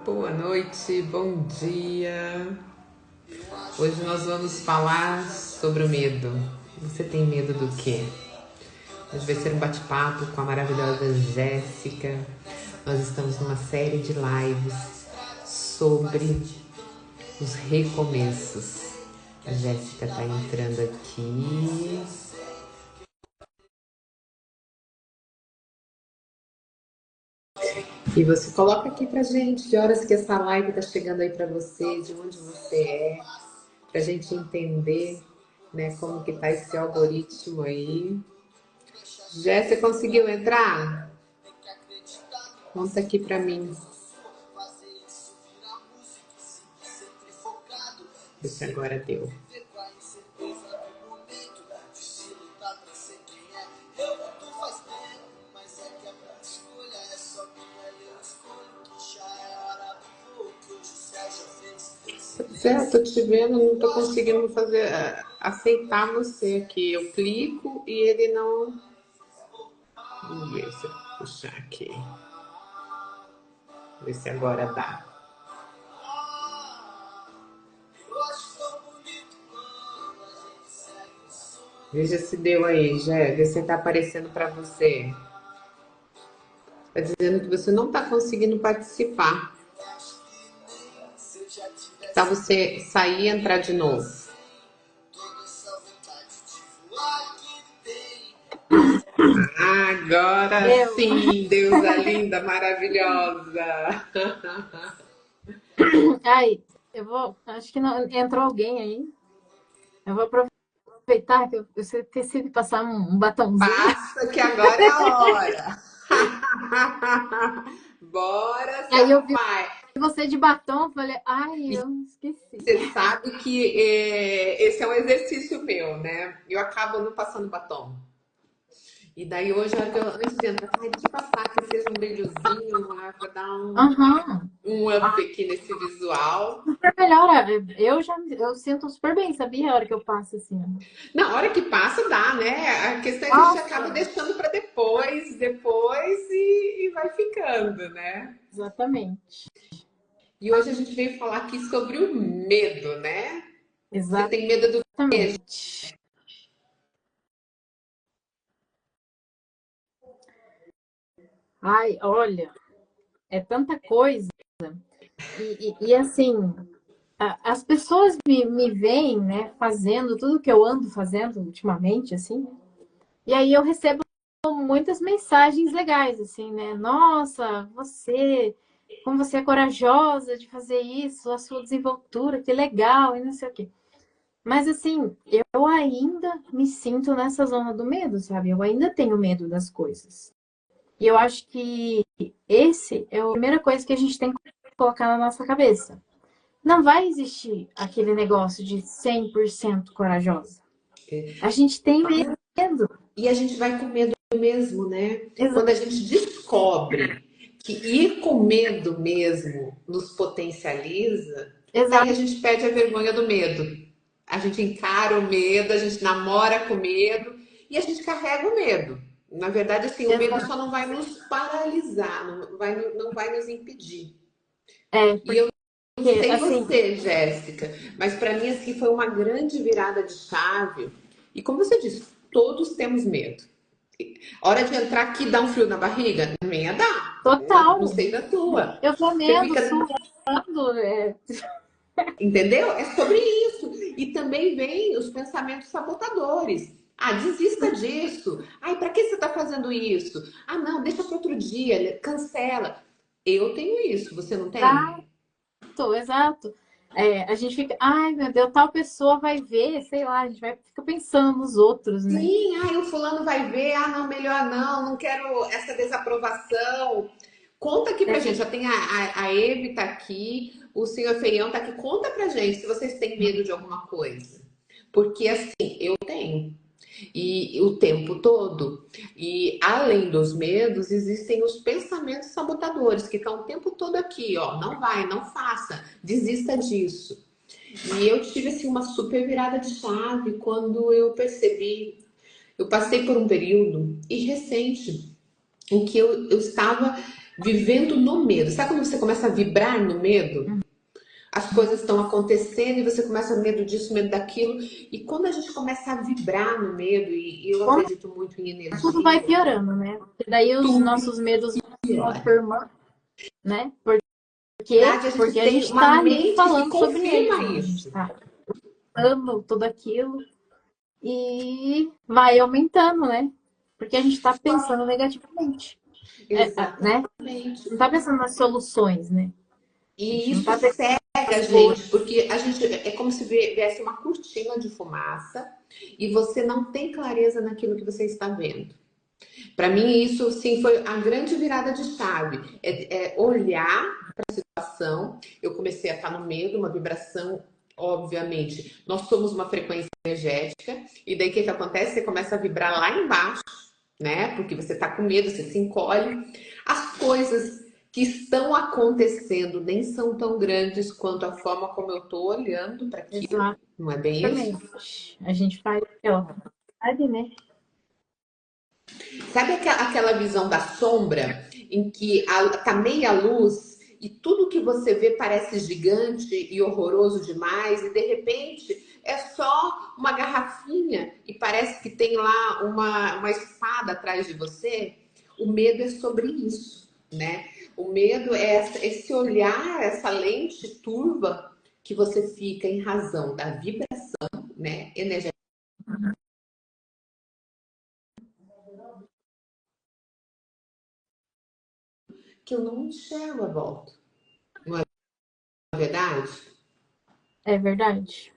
Boa noite, bom dia. Hoje nós vamos falar sobre o medo. Você tem medo do quê? Hoje vai ser um bate-papo com a maravilhosa Jéssica. Nós estamos numa série de lives sobre os recomeços. A Jéssica está entrando aqui. E você coloca aqui pra gente que horas que essa live tá chegando aí pra você, de onde você é, pra gente entender, né, como que tá esse algoritmo aí. Jéssica, conseguiu entrar? Conta aqui pra mim. Vê se agora deu. Certo, tô te vendo, não tô conseguindo fazer, aceitar você aqui. Eu clico e ele não. Vamos ver se eu puxar aqui. Ver se agora dá. Veja se deu aí, Jé. Vê se tá aparecendo para você. Tá dizendo que você não tá conseguindo participar. Tá você sair e entrar de novo. Agora Eu. sim, deusa linda, maravilhosa. Aí, eu vou. Acho que não, entrou alguém aí. Eu vou aproveitar que eu esqueci de passar um batomzinho. Passa que agora é a hora. Bora se Aí eu vi arrumar. você de batom, falei, ai, eu esqueci. Você sabe que esse é um exercício meu, né? Eu acabo não passando batom. E daí hoje, antes de entrar, ai, deixa eu passar que seja um brilhozinho, né, pra dar Aham. um up aqui nesse visual. Super melhora. Eu sinto super bem, sabia? A hora que eu passo assim. Ó. Na hora que passa, dá, né? A questão é que a gente acaba Nossa, deixando para depois, e vai ficando, né? exatamente. E hoje a gente veio falar aqui sobre o medo, né? Você tem medo do quê? Exatamente. Ai, olha, é tanta coisa. E assim, as pessoas me veem, né, fazendo tudo que eu ando fazendo ultimamente, assim, e aí eu recebo muitas mensagens legais, assim, né? Nossa, como você é corajosa de fazer isso, a sua desenvoltura, que legal, e não sei o quê. Mas assim, eu ainda me sinto nessa zona do medo, sabe? Eu ainda tenho medo das coisas. E eu acho que esse é a primeira coisa que a gente tem que colocar na nossa cabeça. Não vai existir aquele negócio de 100% corajosa. A gente tem medo. E a gente vai com medo mesmo, né? Exa- Quando a gente descobre que ir com medo mesmo nos potencializa, daí a gente perde a vergonha do medo. A gente encara o medo, a gente namora com medo e a gente carrega o medo. Na verdade, assim, o medo só não vai nos paralisar, não vai nos impedir. É, E eu não porque, sei assim, você, Jéssica, mas para mim assim foi uma grande virada de chave. E como você disse, todos temos medo. Hora de entrar aqui dá um frio na barriga? Na minha dá. Não total. sei da tua. Eu Você tremendo, fica, suando. entendeu? É sobre isso. E também vem os pensamentos sabotadores. Ah, desista disso. Ai, para que você está fazendo isso? Ah, não, deixa para outro dia, cancela. Eu tenho isso, você não tem? Exato, exato. A gente fica, ai meu Deus, tal pessoa vai ver, sei lá, a gente fica pensando nos outros, né? Sim, ai, o fulano vai ver, ah, não, melhor não, não quero essa desaprovação. Conta aqui pra gente, já tem a Eve tá aqui, o senhor Feião tá aqui, conta pra gente se vocês têm medo de alguma coisa. Porque assim, eu tenho, e o tempo todo. E além dos medos, existem os pensamentos sabotadores que estão o tempo todo aqui, ó, não vai, não faça, desista disso. E eu tive assim uma super virada de chave quando eu percebi, eu passei por um período e recente em que eu estava vivendo no medo. Sabe quando você começa a vibrar no medo? As coisas estão acontecendo e você começa a medo disso, medo daquilo. E quando a gente começa a vibrar no medo, e eu Como acredito muito em tudo vai energia, piorando, né? Porque daí os tudo nossos medos vão piora. afirmando, né? Por Na quê? verdade, a Porque gente a tem gente uma está ali mente que falando sobre eles, confirma né? A gente isso. está falando tudo aquilo e vai aumentando, né? Porque a gente está pensando negativamente, né? Exatamente. Não está pensando nas soluções, né? A E gente não isso está pensando cega a nas coisas. gente, porque a gente é como se viesse uma cortina de fumaça e você não tem clareza naquilo que você está vendo. Para mim, isso sim foi a grande virada de chave. É olhar para a situação. Eu comecei a estar no meio de uma vibração, obviamente. Nós somos uma frequência energética, e daí o que acontece? Você começa a vibrar lá embaixo, né? Porque você está com medo, você se encolhe. As coisas que estão acontecendo nem são tão grandes quanto a forma como eu estou olhando para aquilo. Não é bem isso? Exatamente. A gente faz aquela vontade, né? Sabe aquela visão da sombra em que tá meia luz e tudo que você vê parece gigante e horroroso demais e de repente é só uma garrafinha e parece que tem lá uma espada atrás de você? O medo é sobre isso, né? O medo é esse olhar, essa lente turva que você fica em razão da vibração, né, energética, que eu não enxergo a volta. Não é verdade? É verdade.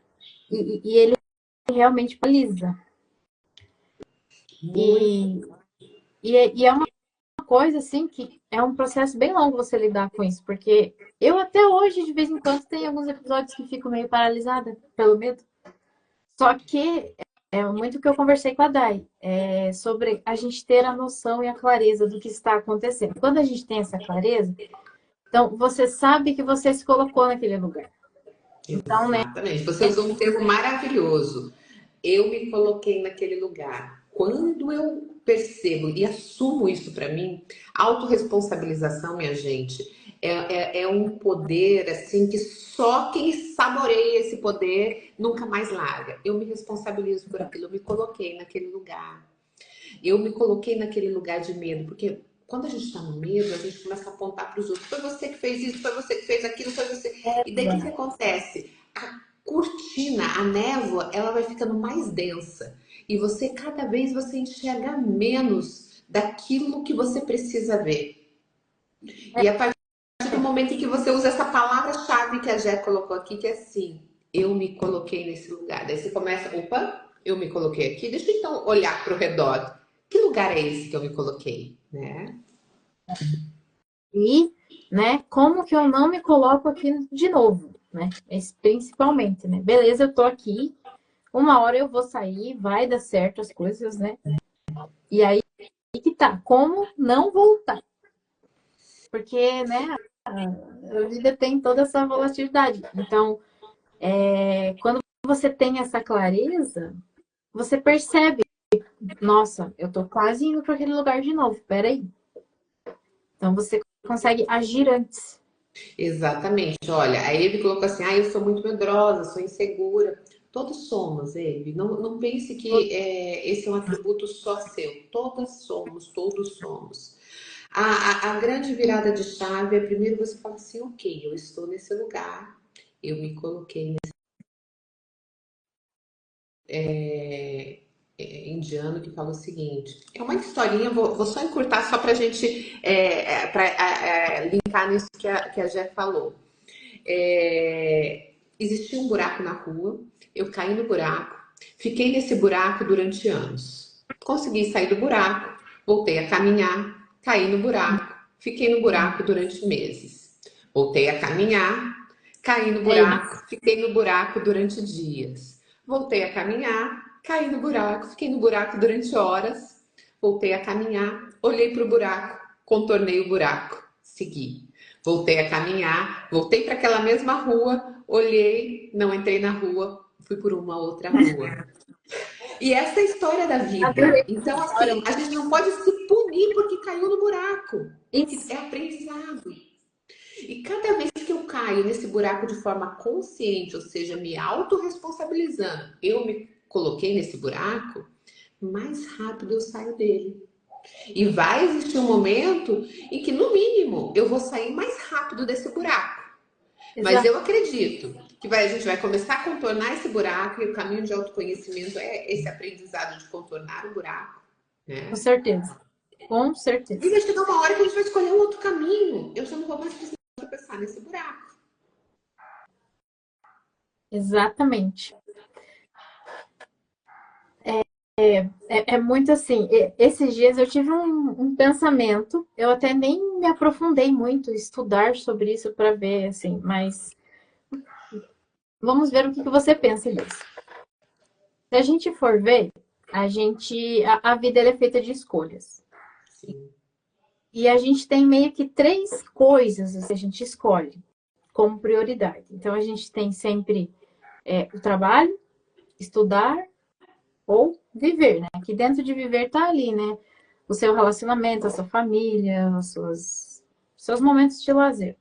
E ele realmente paralisa. Muito. E é uma coisa assim que é um processo bem longo você lidar com isso, porque eu até hoje, de vez em quando, tem alguns episódios que fico meio paralisada pelo medo. Só que é muito o que eu conversei com a Dai, sobre a gente ter a noção e a clareza do que está acontecendo. Quando a gente tem essa clareza, então você sabe que você se colocou naquele lugar. Então, né? Exatamente. Você usou um termo maravilhoso. Eu me coloquei naquele lugar. Quando eu percebo e assumo isso para mim, autorresponsabilização, minha gente, é um poder assim que só quem saboreia esse poder nunca mais larga. Eu me responsabilizo por aquilo, eu me coloquei naquele lugar. Eu me coloquei naquele lugar de medo, porque quando a gente está no medo, a gente começa a apontar para os outros. Foi você que fez isso, foi você que fez aquilo, foi você. E daí o que acontece? A cortina, a névoa, ela vai ficando mais densa. E você, cada vez, você enxerga menos daquilo que você precisa ver. E a partir do momento em que você usa essa palavra-chave que a Jé colocou aqui, que é assim, eu me coloquei nesse lugar. Daí você começa, opa, eu me coloquei aqui, deixa eu então olhar para o redor. Que lugar é esse que eu me coloquei, né? E, né, como que eu não me coloco aqui de novo, né? Principalmente, né? Beleza, eu tô aqui, uma hora eu vou sair, vai dar certo as coisas, né? E aí que tá, como não voltar? Porque, né, a vida tem toda essa volatilidade. Então, quando você tem essa clareza, você percebe, nossa, eu tô quase indo para aquele lugar de novo, peraí. Então você consegue agir antes. Exatamente. Olha, a Eve colocou assim: ah, eu sou muito medrosa, sou insegura. Todos somos, Eve. Não pense que esse é um atributo só seu. Todas somos, todos somos. A grande virada de chave é primeiro você fala assim: ok, eu estou nesse lugar, eu me coloquei indiano que fala o seguinte: é uma historinha, vou só encurtar só para a gente linkar nisso que a Jé falou. Existia um buraco na rua, eu caí no buraco, fiquei nesse buraco durante anos. Consegui sair do buraco, voltei a caminhar, caí no buraco, fiquei no buraco durante meses. Voltei a caminhar, caí no É isso. buraco, fiquei no buraco durante dias. Voltei a caminhar, caí no buraco, fiquei no buraco durante horas. Voltei a caminhar, olhei para o buraco, contornei o buraco, segui. Voltei a caminhar, voltei para aquela mesma rua, olhei, não entrei na rua, fui por uma outra rua. E essa é a história da vida. Adorei essa Então, história. assim, a gente não pode se punir porque caiu no buraco, porque Isso, é aprendizado. E cada vez que eu caio nesse buraco de forma consciente, ou seja, me autorresponsabilizando, eu me coloquei nesse buraco, mais rápido eu saio dele. E vai existir um momento em que, no mínimo, eu vou sair mais rápido desse buraco. Mas exato, eu acredito que a gente vai começar a contornar esse buraco e o caminho de autoconhecimento é esse aprendizado de contornar o buraco, com né? certeza. Com E certeza. vai chegar uma hora que a gente vai escolher um outro caminho. Eu já não vou mais precisar tropeçar nesse buraco. Exatamente. É muito assim. Esses dias eu tive um pensamento, eu até nem me aprofundei muito em estudar sobre isso para ver, assim, mas vamos ver o que você pensa disso. Se a gente for ver, a vida ela é feita de escolhas. Sim. E a gente tem meio que três coisas que a gente escolhe como prioridade. Então a gente tem sempre o trabalho, estudar ou viver, né? Que dentro de viver tá ali, né? O seu relacionamento, a sua família, seus momentos de lazer.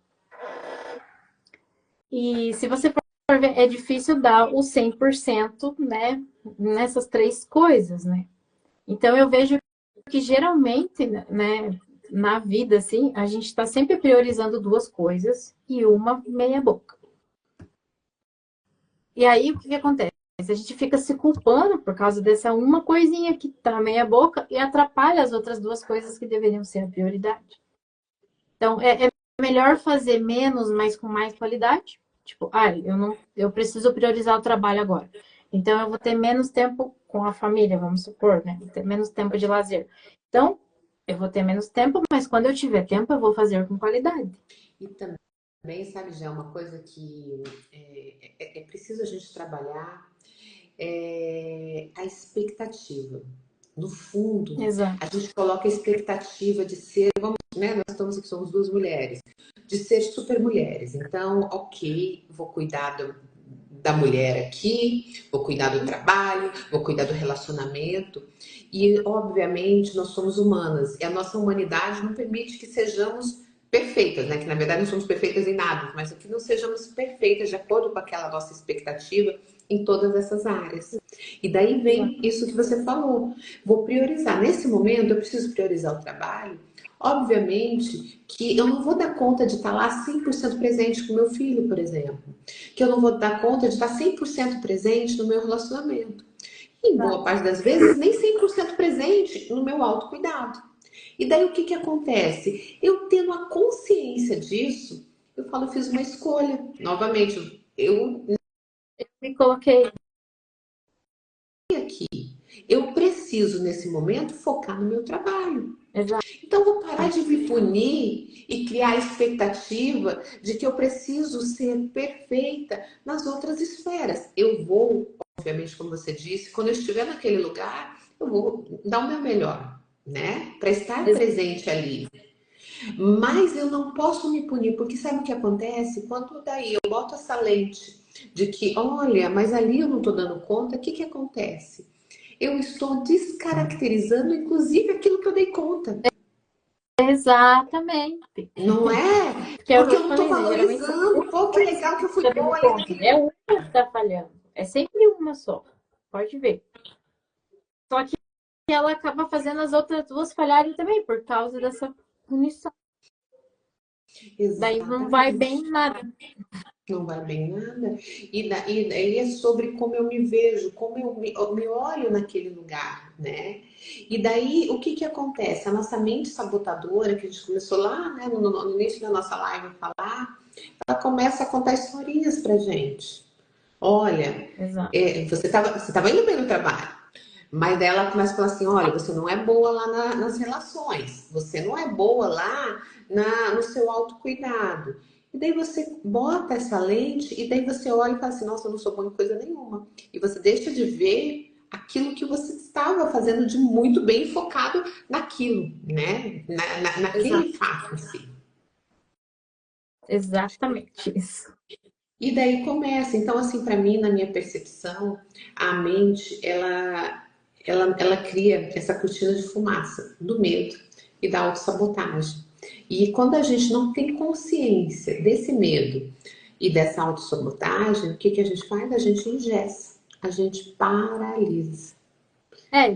E se você for ver, é difícil dar o 100%, né? Nessas três coisas, né? Então eu vejo que geralmente, né? Na vida, assim, a gente está sempre priorizando duas coisas e uma meia boca. E aí, o que acontece? A gente fica se culpando por causa dessa uma coisinha que tá meia boca e atrapalha as outras duas coisas que deveriam ser a prioridade. Então, é melhor fazer menos, mas com mais qualidade. Tipo, eu preciso priorizar o trabalho agora. Então, eu vou ter menos tempo com a família, vamos supor, né? Vou ter menos tempo de lazer. Então, eu vou ter menos tempo, mas quando eu tiver tempo, eu vou fazer com qualidade. E também, sabe, já é uma coisa que é preciso a gente trabalhar a expectativa. No fundo, a Exato. gente coloca a expectativa de ser, vamos, né? Nós estamos aqui, somos duas mulheres, de ser super mulheres. Então, ok, vou cuidar da mulher aqui, vou cuidar do trabalho, vou cuidar do relacionamento. E, obviamente, nós somos humanas. E a nossa humanidade não permite que sejamos perfeitas, né? Que na verdade não somos perfeitas em nada, mas que não sejamos perfeitas de acordo com aquela nossa expectativa em todas essas áreas. E daí vem Exato. isso que você falou. Vou priorizar. Nesse momento, eu preciso priorizar o trabalho. Obviamente que eu não vou dar conta de estar lá 100% presente com meu filho, por exemplo. Que eu não vou dar conta de estar 100% presente no meu relacionamento. E, em boa parte das vezes, nem 100% presente no meu autocuidado. E daí o que acontece? Eu tendo a consciência disso, eu falo, eu fiz uma escolha. Novamente, eu Me coloquei. aqui. Eu preciso, nesse momento, focar no meu trabalho. Exato. Então, eu vou parar de me punir e criar a expectativa de que eu preciso ser perfeita nas outras esferas. Eu vou, obviamente, como você disse, quando eu estiver naquele lugar, eu vou dar o meu melhor, né? Para estar presente ali. Mas eu não posso me punir, porque sabe o que acontece? Quando daí eu boto essa lente de que, olha, mas ali eu não estou dando conta, o que acontece? Eu estou descaracterizando, inclusive, aquilo que eu dei conta. Exatamente. Não é? Que é o que Porque eu eu não estou falei, né? Geralmente são valorizando. duas Pô, que coisas legal que que eu fui fica dando boa ali conta. naquele. É uma que está falhando. É sempre uma só. Pode ver. Só que ela acaba fazendo as outras duas falharem também, por causa dessa punição. Daí não vai bem Exatamente. nada. Não vai bem nada. E daí é sobre como eu me vejo, como eu me olho naquele lugar, né? E daí o que acontece? A nossa mente sabotadora, que a gente começou lá, né, no início da nossa live a falar, ela começa a contar historinhas pra gente. Olha, Exato. você tava indo bem no trabalho. Mas daí ela começa a falar assim: olha, você não é boa lá nas relações, você não é boa lá no seu autocuidado. E daí você bota essa lente e daí você olha e fala assim: nossa, eu não sou boa em coisa nenhuma. E você deixa de ver aquilo que você estava fazendo de muito bem focado naquilo, né? Exato. Naquele fato em si. Exatamente isso. E daí começa. Então, assim, para mim, na minha percepção, a mente, ela cria essa cortina de fumaça do medo e da autossabotagem. E quando a gente não tem consciência desse medo e dessa autossabotagem, o que que a gente faz? A gente engessa, a gente paralisa.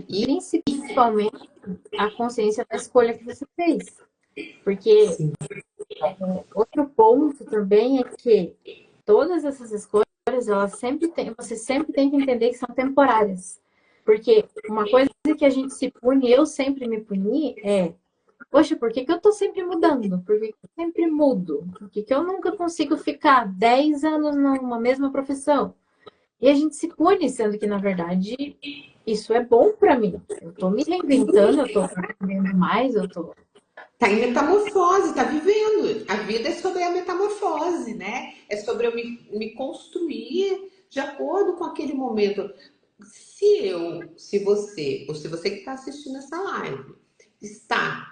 E Principalmente a consciência da escolha que você fez. Porque sim, outro ponto também é que todas essas escolhas, elas sempre têm, você sempre tem que entender que são temporárias. Porque uma coisa que a gente se pune, eu sempre me puni, é, poxa, por que que eu tô sempre mudando? Por que que eu sempre mudo? Por que que eu nunca consigo ficar 10 anos numa mesma profissão? E a gente se pune, sendo que, na verdade, isso é bom para mim. Eu tô me reinventando, eu tô aprendendo mais, eu tô. tá em metamorfose, tá vivendo. A vida é sobre a metamorfose, né? É sobre eu me construir de acordo com aquele momento. Se você, ou se você que está assistindo essa live, está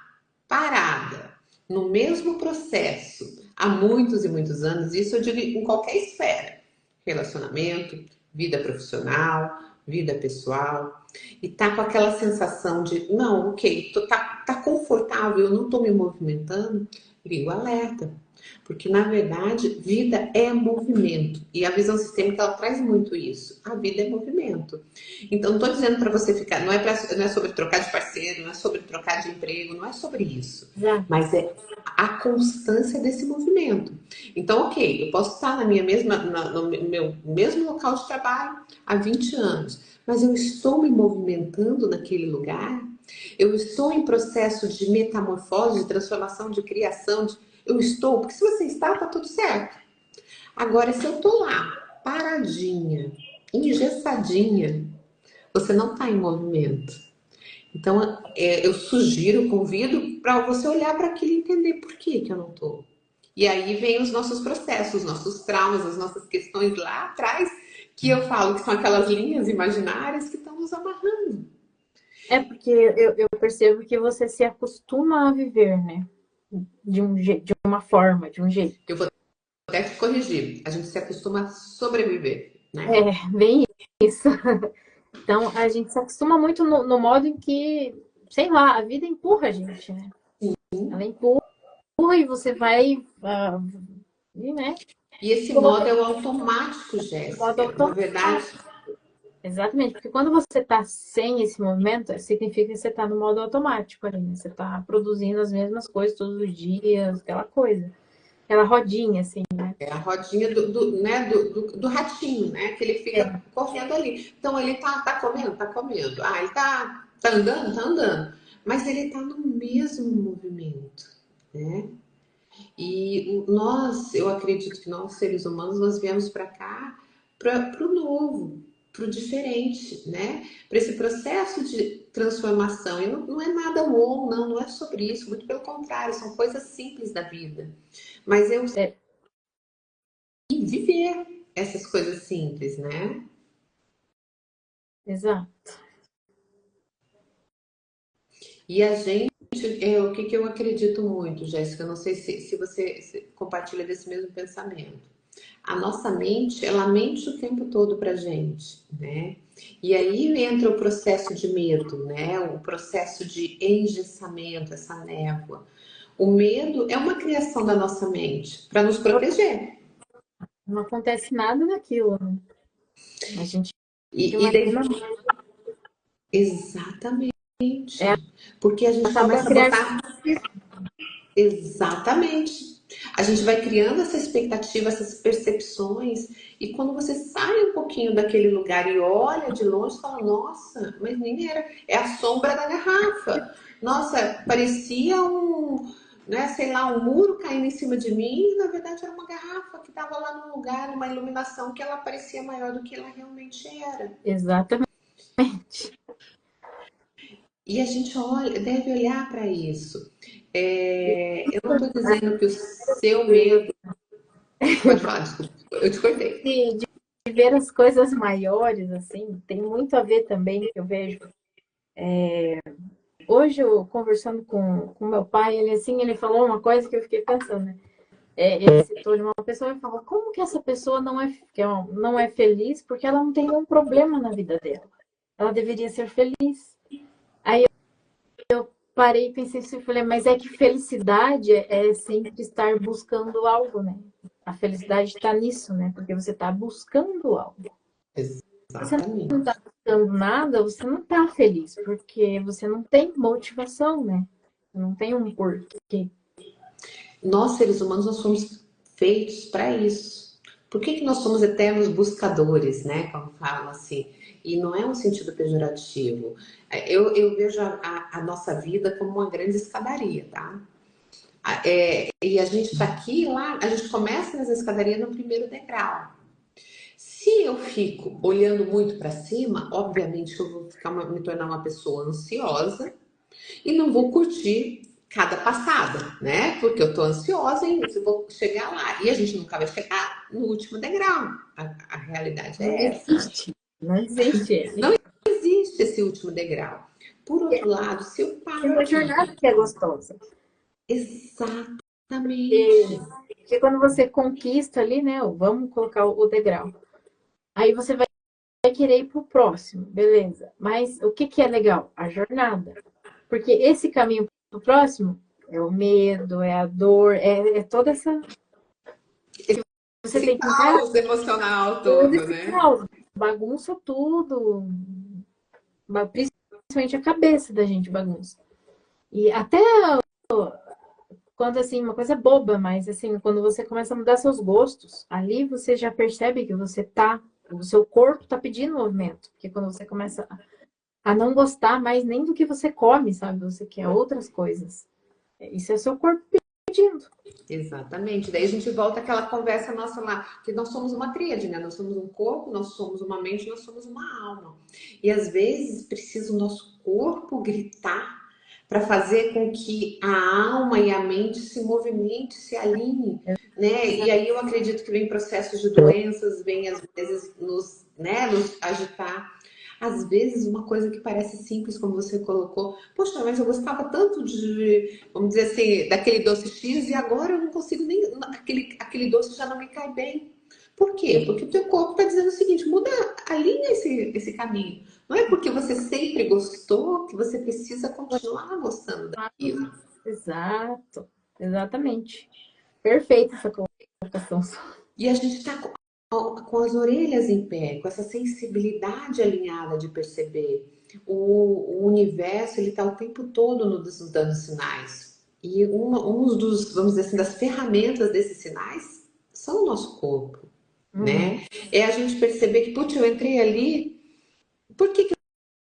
parada no mesmo processo há muitos e muitos anos, isso eu digo em qualquer esfera, relacionamento, vida profissional, vida pessoal, e tá com aquela sensação de, não, ok, tá confortável, eu não tô me movimentando, liga o alerta. Porque, na verdade, vida é movimento. E a visão sistêmica, ela traz muito isso. A vida é movimento. Então, não estou dizendo para você ficar, não é sobre trocar de parceiro, não é sobre trocar de emprego, não é sobre isso. Já. Mas é a constância desse movimento. Então, ok, eu posso estar na minha mesma, no meu mesmo local de trabalho há 20 anos, mas eu estou me movimentando naquele lugar, eu estou em processo de metamorfose, de transformação, de criação, eu estou, porque se você está, tá tudo certo. Agora, se eu tô lá, paradinha, engessadinha, você não está em movimento. Então, eu sugiro, convido para você olhar para aquilo e entender por que que eu não estou. E aí vem os nossos processos, os nossos traumas, as nossas questões lá atrás, que eu falo que são aquelas linhas imaginárias que estão nos amarrando. É porque eu percebo que você se acostuma a viver, né? De um jeito, de uma forma, de um jeito. Eu vou até te corrigir, a gente se acostuma a sobreviver, né? É, bem isso. Então, a gente se acostuma muito no modo em que, sei lá, a vida empurra a gente, né? Ela empurra e você vai, né? E esse modo Colocando é o automático, no modo Jéssica. Na verdade, automático. Exatamente, porque quando você está sem esse movimento, significa que você está no modo automático ali, né? Você está produzindo as mesmas coisas todos os dias, aquela coisa, aquela rodinha, assim, né? é a rodinha né, do ratinho, né? Que ele É, fica correndo ali. Então ele tá comendo, tá comendo. Ah, ele tá andando, tá andando. Mas ele tá no mesmo movimento, né? E nós, eu acredito que nós, seres humanos, nós viemos para cá para o novo, para o diferente, né? Para esse processo de transformação. E não é nada bom, não é sobre isso, muito pelo contrário, são coisas simples da vida. Mas eu é, sei viver essas coisas simples, né? exato. E a gente, o que, que eu acredito muito, Jéssica, não sei se você compartilha desse mesmo pensamento. A nossa mente, ela mente o tempo todo pra gente, né? E aí entra o processo de medo, né? O processo de engessamento, essa névoa. O medo é uma criação da nossa mente para nos proteger. Não acontece nada daquilo, né? A gente E imagina, exatamente. é, Porque a gente acaba começa a criando. botar exatamente. A gente vai criando essa expectativa, essas percepções, e quando você sai um pouquinho daquele lugar e olha de longe, fala: Nossa, mas nem era, é a sombra da garrafa. Nossa, parecia né, sei lá, um muro caindo em cima de mim, e na verdade era uma garrafa que estava lá num lugar, numa iluminação que ela parecia maior do que ela realmente era. Exatamente. E a gente olha, deve olhar para isso. Eu não estou dizendo que o seu medo. Pode falar, desculpa, eu te cortei. De ver as coisas maiores, assim, tem muito a ver também, que eu vejo. Hoje, eu conversando com meu pai, ele assim, ele falou uma coisa que eu fiquei pensando, né? ele citou de uma pessoa e falou, como que essa pessoa não é feliz porque ela não tem nenhum problema na vida dela? Ela deveria ser feliz. Aí eu parei e pensei assim, falei, mas é que felicidade é sempre estar buscando algo, né? A felicidade está nisso, né? Porque você está buscando algo. Se você não está Exatamente. buscando nada, você não está feliz, porque você não tem motivação, né? Não tem um porquê. Nós, seres humanos, nós somos feitos para isso. Por que nós somos eternos buscadores, né? Como falam assim. E não é um sentido pejorativo. Eu vejo a nossa vida como uma grande escadaria, tá? E a gente está aqui, lá, a gente começa nessa escadaria no primeiro degrau. Se eu fico olhando muito para cima, obviamente que eu vou me tornar uma pessoa ansiosa e não vou curtir cada passada, né? Porque eu tô ansiosa e eu vou chegar lá. E a gente nunca vai chegar no último degrau. A realidade Não é essa. existe. Não existe. Não existe esse último degrau. Por outro lado, se eu É paro uma aqui, jornada que é gostosa. exatamente, Porque quando você conquista ali, né? Vamos colocar o degrau. Aí você vai querer ir pro próximo, beleza. Mas o que é legal? A jornada. Porque esse caminho pro próximo é o medo, é a dor, é toda essa. Você esse tem que encarar caos emocional todo todo, esse né? caos, bagunça tudo, principalmente a cabeça da gente bagunça. E até quando assim, uma coisa boba, mas assim, quando você começa a mudar seus gostos, ali você já percebe que o seu corpo tá pedindo movimento. Porque quando você começa a não gostar mais nem do que você come, sabe? Você quer outras coisas. Isso é seu corpo pedindo. Exatamente. Daí a gente volta àquela conversa nossa lá, que nós somos uma tríade, né? Nós somos um corpo, nós somos uma mente, nós somos uma alma. E às vezes precisa o nosso corpo gritar para fazer com que a alma e a mente se movimente, se alinhe, né? E aí eu acredito que vem processos de doenças, vem às vezes nos, né, nos agitar. Às vezes uma coisa que parece simples, como você colocou, poxa, mas eu gostava tanto de, vamos dizer assim, daquele doce X e agora eu não consigo nem, aquele doce já não me cai bem. Por quê? Porque o teu corpo está dizendo o seguinte, muda, alinha esse caminho. Não é porque você sempre gostou que você precisa continuar gostando daquilo. Exato, exatamente. Perfeita essa colocação. E a gente está com as orelhas em pé, com essa sensibilidade alinhada de perceber. O universo ele está o tempo todo nos dando sinais. E um dos, vamos dizer assim, das ferramentas desses sinais são o nosso corpo, Uhum. né? É a gente perceber que, putz, eu entrei ali, por que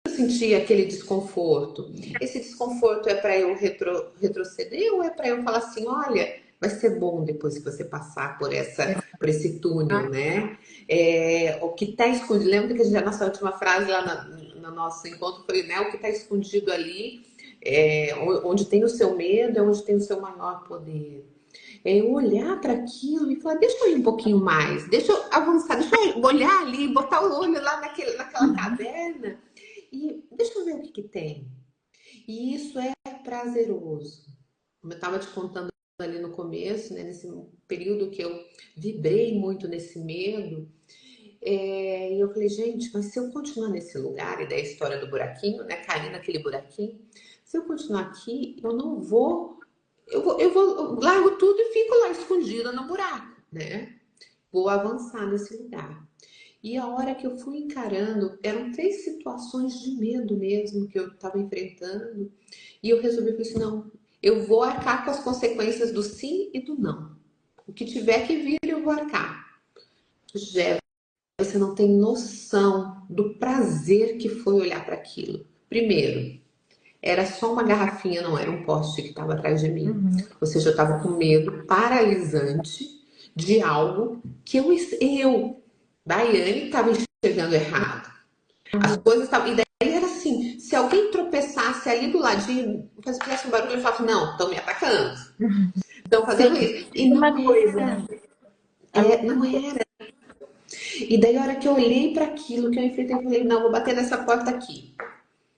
eu senti aquele desconforto? Esse desconforto é para eu retroceder ou é para eu falar assim, olha, vai ser bom depois que você passar por esse túnel, né? O que está escondido, lembra que a nossa última frase lá no nosso encontro foi, né? O que está escondido ali, onde tem o seu medo, é onde tem o seu maior poder. É eu olhar para aquilo e falar, deixa eu ir um pouquinho mais, deixa eu avançar, deixa eu olhar ali, botar o olho lá naquela caverna e deixa eu ver o que que tem. E isso é prazeroso. Como eu estava te contando ali no começo, né, nesse período que eu vibrei muito nesse medo, e eu falei, gente, mas se eu continuar nesse lugar, e da história do buraquinho, né, cair naquele buraquinho, se eu continuar aqui, eu não vou, eu largo tudo e fico lá escondida no buraco, né? Vou avançar nesse lugar. E a hora que eu fui encarando, eram três situações de medo mesmo que eu estava enfrentando. E eu resolvi falei assim, não, eu vou arcar com as consequências do sim e do não. O que tiver que vir, eu vou arcar. Jé, você não tem noção do prazer que foi olhar para aquilo. Primeiro, era só uma garrafinha, não era um poste que estava atrás de mim. Uhum. Ou seja, eu estava com medo paralisante de algo que eu Daiane, estava enxergando errado. As coisas estavam. E daí era assim: se alguém tropeçasse ali do ladinho, fizesse um barulho, eu falava: não, estão me atacando, estão Sim, fazendo isso. E uma não coisa, era, né? A mesma não era. E daí, a hora que eu olhei para aquilo que eu enfrentei, eu falei: não, vou bater nessa porta aqui.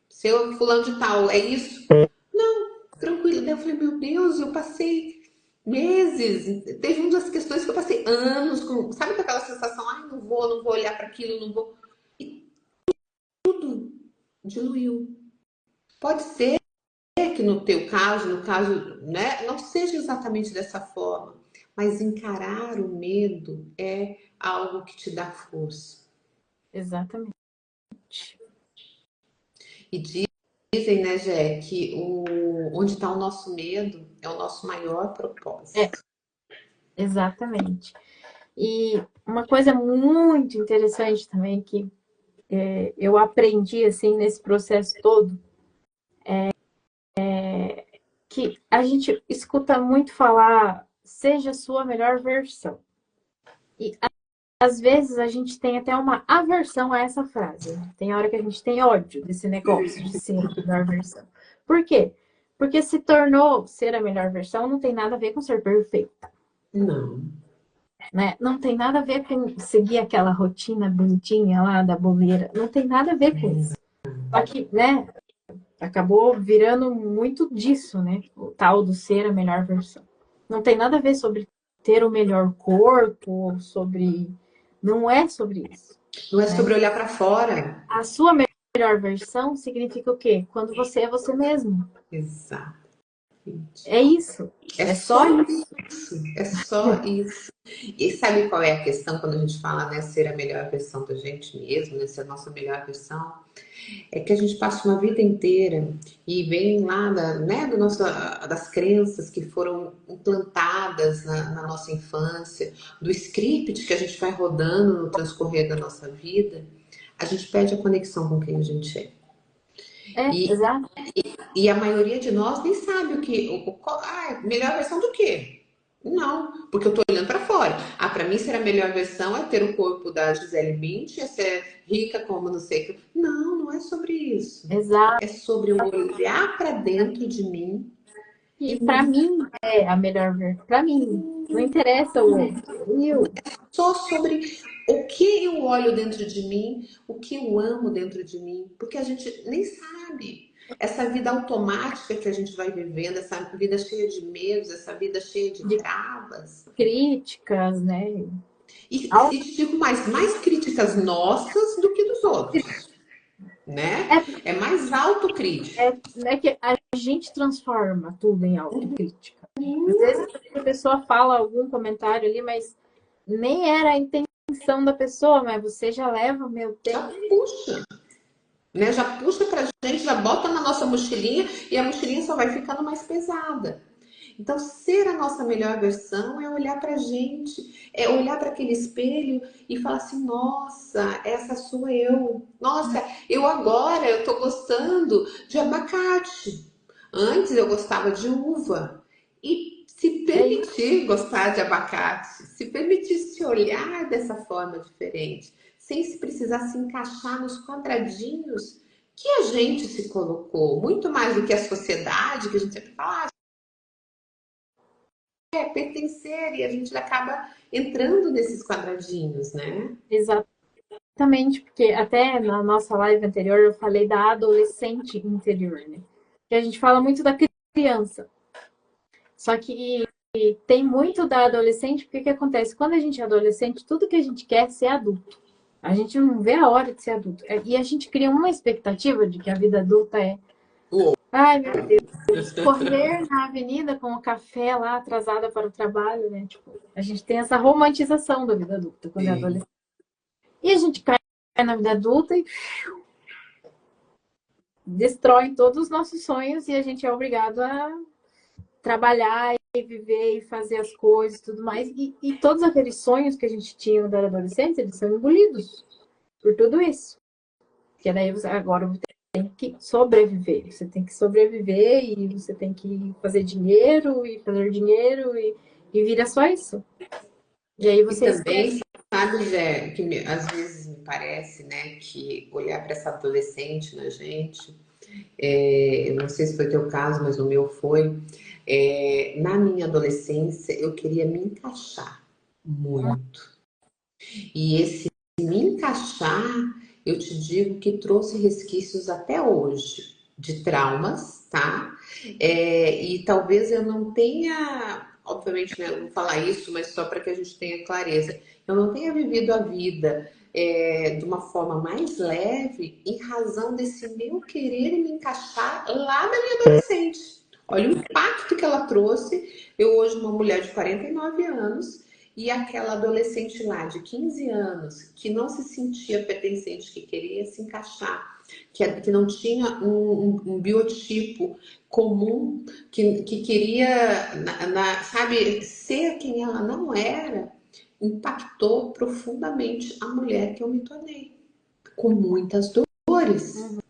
Seu fulano de tal, é isso? Não, tranquilo. Daí eu falei: meu Deus, eu passei. Meses. Teve uma das questões que eu passei anos com, sabe, com aquela sensação, ai, não vou olhar para aquilo, não vou. E tudo diluiu. Pode ser que no teu caso, no caso, né, não seja exatamente dessa forma, mas encarar o medo é algo que te dá força. Exatamente. E dizem, né, Jé, que onde está o nosso medo é o nosso maior É, propósito. exatamente. E uma coisa muito interessante também que eu aprendi assim nesse processo todo, que a gente escuta muito falar, seja a sua melhor versão. E às vezes a gente tem até uma aversão a essa frase. Tem hora que a gente tem ódio desse negócio de ser a melhor versão. Por quê? Porque se tornou ser a melhor versão não tem nada a ver com ser perfeita, Não. né? Não tem nada a ver com seguir aquela rotina bonitinha lá da bobeira. Não tem nada a ver com isso. Só que, né, acabou virando muito disso, né? O tal do ser a melhor versão. Não tem nada a ver sobre ter o melhor corpo, sobre. Não é sobre isso, Não é né? sobre olhar para fora. A sua melhor versão significa o quê? Quando você é você mesmo. Exatamente. É isso. É É só só isso. isso. É só isso. E sabe qual é a questão quando a gente fala, né, ser a melhor versão da gente mesmo, né, ser a nossa melhor versão? É que a gente passa uma vida inteira e vem lá né, das crenças que foram implantadas na nossa infância, do script que a gente vai rodando no transcorrer da nossa vida, a gente perde a conexão com quem a gente é. É, E, exato. e a maioria de nós nem sabe o que. Melhor versão do quê? Não, porque eu tô olhando para fora. Ah, para mim ser a melhor versão é ter o corpo da Gisele Bündchen, é ser rica como não sei o que. Não, não é sobre isso. Exato. É sobre eu olhar para dentro de mim E e para mudar. mim é a melhor versão. Para mim. Não interessa o outro. Eu. Só sobre o que eu olho dentro de mim, o que eu amo dentro de mim, porque a gente nem sabe. Essa vida automática que a gente vai vivendo, essa vida cheia de medos, essa vida cheia de De travas. críticas, né? E te digo mais críticas nossas do que dos outros, né? É, É mais autocrítica. é que a gente transforma tudo em autocrítica. Às vezes a pessoa fala algum comentário ali, mas nem era a intenção da pessoa, mas você já leva, meu Já Deus. puxa, né? Já puxa pra gente, já bota na nossa mochilinha e a mochilinha só vai ficando mais pesada. Então, ser a nossa melhor versão é olhar pra gente, é olhar para aquele espelho e falar assim: nossa, essa sou eu. Nossa, eu tô gostando de abacate. Antes eu gostava de uva. E se É isso, permitir gostar de abacate, se permitir se olhar dessa forma diferente, sem se precisar se encaixar nos quadradinhos que a gente se colocou, muito mais do que a sociedade, que a gente sempre fala, pertencer, e a gente acaba entrando nesses quadradinhos, né? exatamente, porque até na nossa live anterior eu falei da adolescente interior, né? Que a gente fala muito da criança. Só que tem muito da adolescente, porque o que acontece? Quando a gente é adolescente, tudo que a gente quer é ser adulto. A gente não vê a hora de ser adulto. E a gente cria uma expectativa de que a vida adulta é. Uou. Ai, meu Deus, correr na avenida com o café lá atrasada para o trabalho, né? Tipo, a gente tem essa romantização da vida adulta quando é Sim. adolescente. E a gente cai na vida adulta e destrói todos os nossos sonhos e a gente é obrigado a trabalhar e viver e fazer as coisas e tudo mais. E todos aqueles sonhos que a gente tinha quando era adolescente, eles são engolidos por tudo isso. Que daí você, agora você tem que sobreviver. Você tem que sobreviver e você tem que fazer dinheiro e fazer dinheiro e vira só isso. E aí E você também, esquece. sabe, Zé, que às vezes me parece, né, que olhar para essa adolescente na gente, eu não sei se foi teu caso, mas o meu foi. Na minha adolescência, eu queria me encaixar muito. E esse me encaixar, eu te digo que trouxe resquícios até hoje de traumas, tá? E talvez eu não tenha. obviamente, né, eu não vou falar isso, mas só para que a gente tenha clareza, eu não tenha vivido a vida de uma forma mais leve em razão desse meu querer me encaixar lá da minha adolescente. Olha o impacto que ela trouxe. Eu hoje, uma mulher de 49 anos, e aquela adolescente lá de 15 anos, que não se sentia pertencente, que queria se encaixar, que não tinha um biotipo comum, que queria, sabe, ser quem ela não era, impactou profundamente a mulher que eu me tornei, com muitas dores.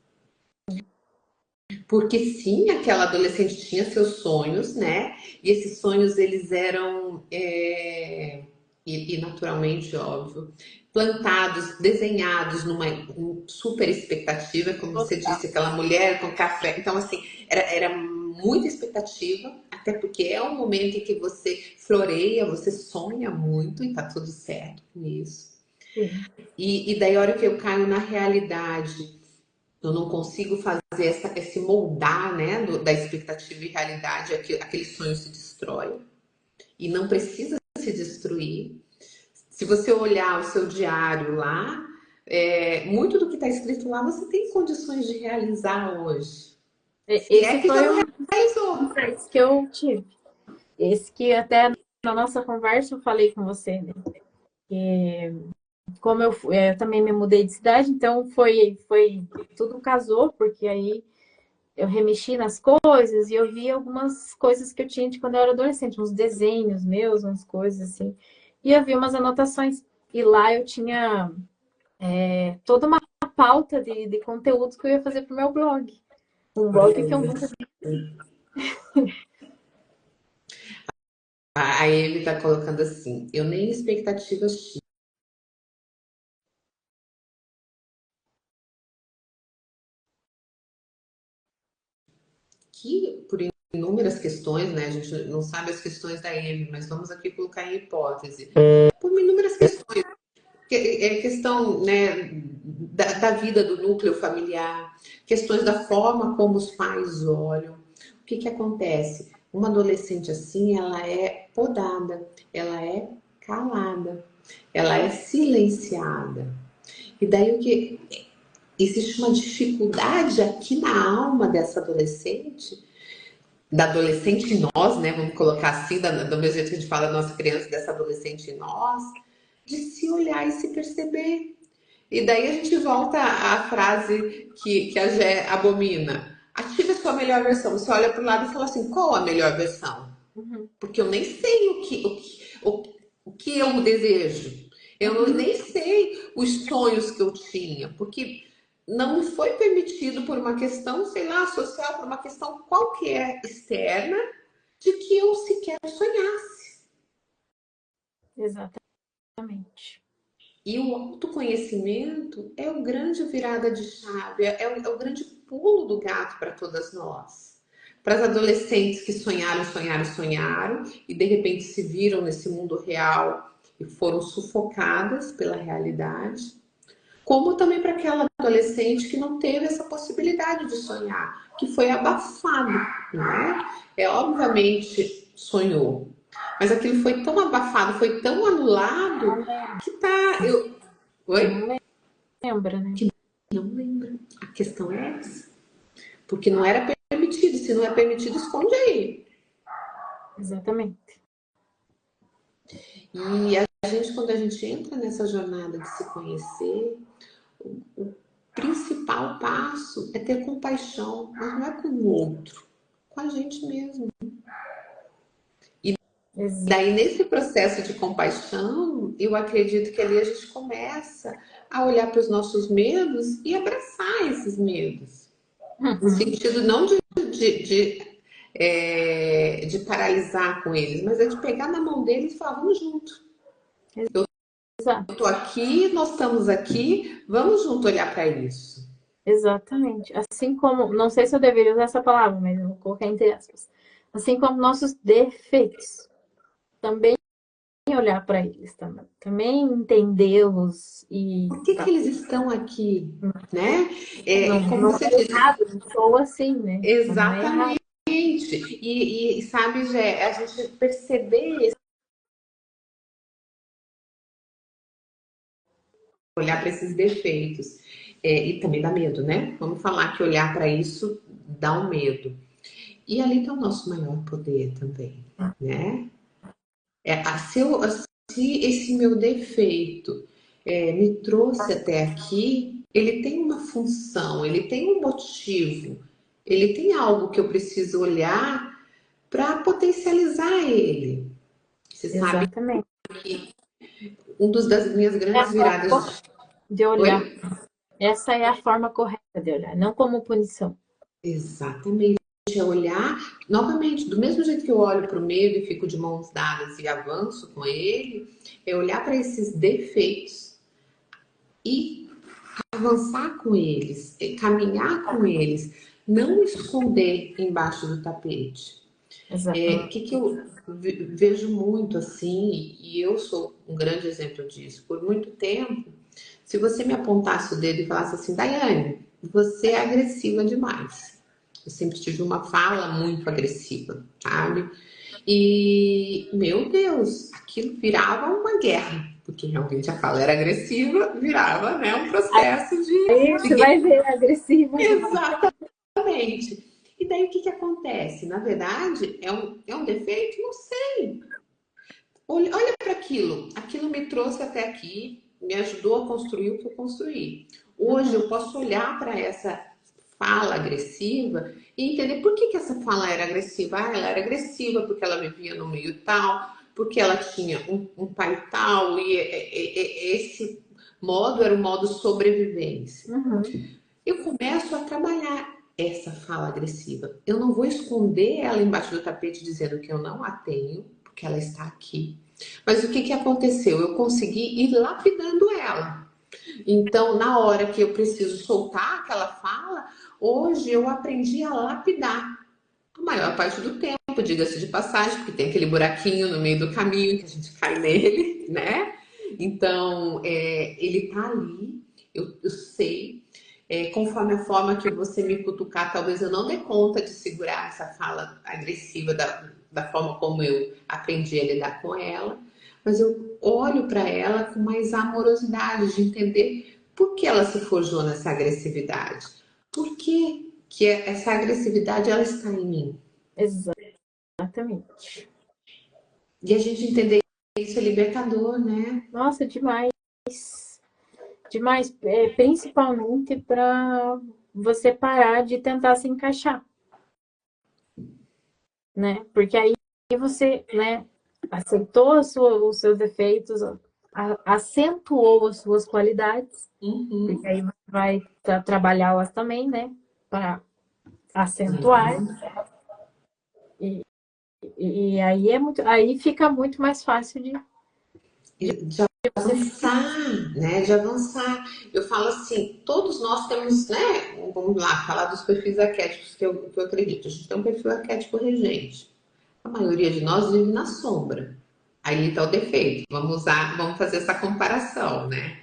Porque sim, aquela adolescente tinha seus sonhos, né? E esses sonhos, eles eram, e naturalmente, óbvio, plantados, desenhados numa super expectativa, como você disse, aquela mulher com café. Então, assim, era muita expectativa, até porque é um momento em que você floreia, você sonha muito e tá tudo certo com isso. Sim. E daí, a hora que eu caio na realidade, eu não consigo fazer esse moldar, né, da expectativa e realidade, aquele sonho se destrói. E não precisa se destruir. Se você olhar o seu diário lá, muito do que está escrito lá você tem condições de realizar hoje. Se é Esse que já foi não um realizou. insight que eu tive. Esse que até na nossa conversa eu falei com você, né? Que, como eu também me mudei de cidade, então foi tudo casou, porque aí eu remexi nas coisas e eu vi algumas coisas que eu tinha de quando eu era adolescente, uns desenhos meus, umas coisas assim. E eu vi umas anotações. E lá eu tinha toda uma pauta de conteúdos que eu ia fazer pro meu blog. Um blog que eu nunca. A Amy está colocando assim, eu nem expectativas tive. Que por inúmeras questões, né? A gente não sabe as questões da Amy, mas vamos aqui colocar em hipótese. Por inúmeras questões. É questão, né, da vida do núcleo familiar, questões da forma como os pais olham. O que acontece? Uma adolescente assim, ela é podada, ela é calada, ela é silenciada. E daí o que existe uma dificuldade aqui na alma dessa adolescente, da adolescente em nós, né? Vamos colocar assim, do mesmo jeito que a gente fala da nossa criança, dessa adolescente em nós, de se olhar e se perceber. E daí a gente volta à frase que a Gé abomina. Ative a sua melhor versão. Você olha para o lado e fala assim, qual a melhor versão? Uhum. Porque eu nem sei o que eu desejo. Eu nem sei os sonhos que eu tinha, porque não me foi permitido por uma questão, sei lá, social, por uma questão qualquer externa, de que eu sequer sonhasse. Exatamente. E o autoconhecimento é o grande virada de chave, é o grande pulo do gato para todas nós. Para as adolescentes que sonharam, sonharam, sonharam e de repente se viram nesse mundo real e foram sufocadas pela realidade, como também para aquela adolescente que não teve essa possibilidade de sonhar, que foi abafado, né? Obviamente sonhou, mas aquilo foi tão abafado, foi tão anulado que tá. Oi? Não lembra, né? Não lembro. A questão é essa. Porque não era permitido. Se não é permitido, esconde aí. Exatamente. E a gente, quando a gente entra nessa jornada de se conhecer, o principal passo é ter compaixão, mas não é com o outro, com a gente mesmo. E daí, nesse processo de compaixão, eu acredito que ali a gente começa a olhar para os nossos medos e abraçar esses medos. No sentido não de paralisar com eles, mas é de pegar na mão deles e falar, vamos junto. Exato. Eu tô aqui, nós estamos aqui, vamos junto olhar para isso. Exatamente. Assim como, não sei se eu deveria usar essa palavra, mas eu vou colocar entre aspas. Assim como nossos defeitos. Também olhar para eles também. Também entendê-los e. Por que eles estão aqui, né? Não, E como não você é disse, errado, não sou assim, né? Não é exatamente. errado. E sabe, Gé, a gente perceber, olhar para esses defeitos, e também dá medo, né? Vamos falar que olhar para isso dá um medo. E ali está o nosso maior poder também, né? Se esse meu defeito me trouxe até aqui, ele tem uma função, ele tem um motivo, ele tem algo que eu preciso olhar para potencializar ele. Você sabe Exatamente. que das minhas É a grandes forma viradas. de olhar. Oi? Essa é a forma correta de olhar, não como punição. Exatamente. É olhar, novamente, do mesmo jeito que eu olho para o medo e fico de mãos dadas e avanço com ele, é olhar para esses defeitos e avançar com eles, caminhar com eles, não esconder embaixo do tapete. O Exatamente. que eu vejo muito assim, e eu sou um grande exemplo disso, por muito tempo, se você me apontasse o dedo e falasse assim, Daiane, você é agressiva demais. Eu sempre tive uma fala muito agressiva, sabe? E, meu Deus, aquilo virava uma guerra, porque realmente a fala era agressiva, virava, né, um processo Aí de você guerra. vai ver agressiva demais. Exatamente. E daí o que acontece? Na verdade, é um defeito? Não sei. Olha para aquilo. Aquilo me trouxe até aqui, me ajudou a construir o que eu construí. Hoje Uhum. eu posso olhar para essa fala agressiva e entender por que essa fala era agressiva. Ah, ela era agressiva porque ela vivia no meio tal, porque ela tinha um pai tal, e esse modo era o modo sobrevivência. Uhum. Eu começo a trabalhar essa fala agressiva. Eu não vou esconder ela embaixo do tapete dizendo que eu não a tenho, porque ela está aqui. Mas o que aconteceu? Eu consegui ir lapidando ela. Então, na hora que eu preciso soltar aquela fala, hoje eu aprendi a lapidar. A maior parte do tempo, diga-se de passagem, porque tem aquele buraquinho no meio do caminho que a gente cai nele, né? Então, ele tá ali, eu sei. Conforme a forma que você me cutucar, talvez eu não dê conta de segurar essa fala agressiva da forma como eu aprendi a lidar com ela, mas eu olho para ela com mais amorosidade, de entender por que ela se forjou nessa agressividade. Por que essa agressividade ela está em mim? Exatamente. E a gente entender isso é libertador, né? Nossa, demais. Demais. Principalmente para você parar de tentar se encaixar, né? Porque aí você, né, aceitou os seus defeitos, acentuou as suas qualidades, porque Uhum. aí você vai trabalhá-las também, né? Para acentuar. Sim. E aí aí fica muito mais fácil De de você seguir. avançar, né? De avançar. Eu falo assim, todos nós temos, né? Vamos lá, falar dos perfis arquétipos que eu acredito. A gente tem um perfil arquétipo regente. A maioria de nós vive na sombra. Aí está o defeito. Vamos fazer essa comparação, né?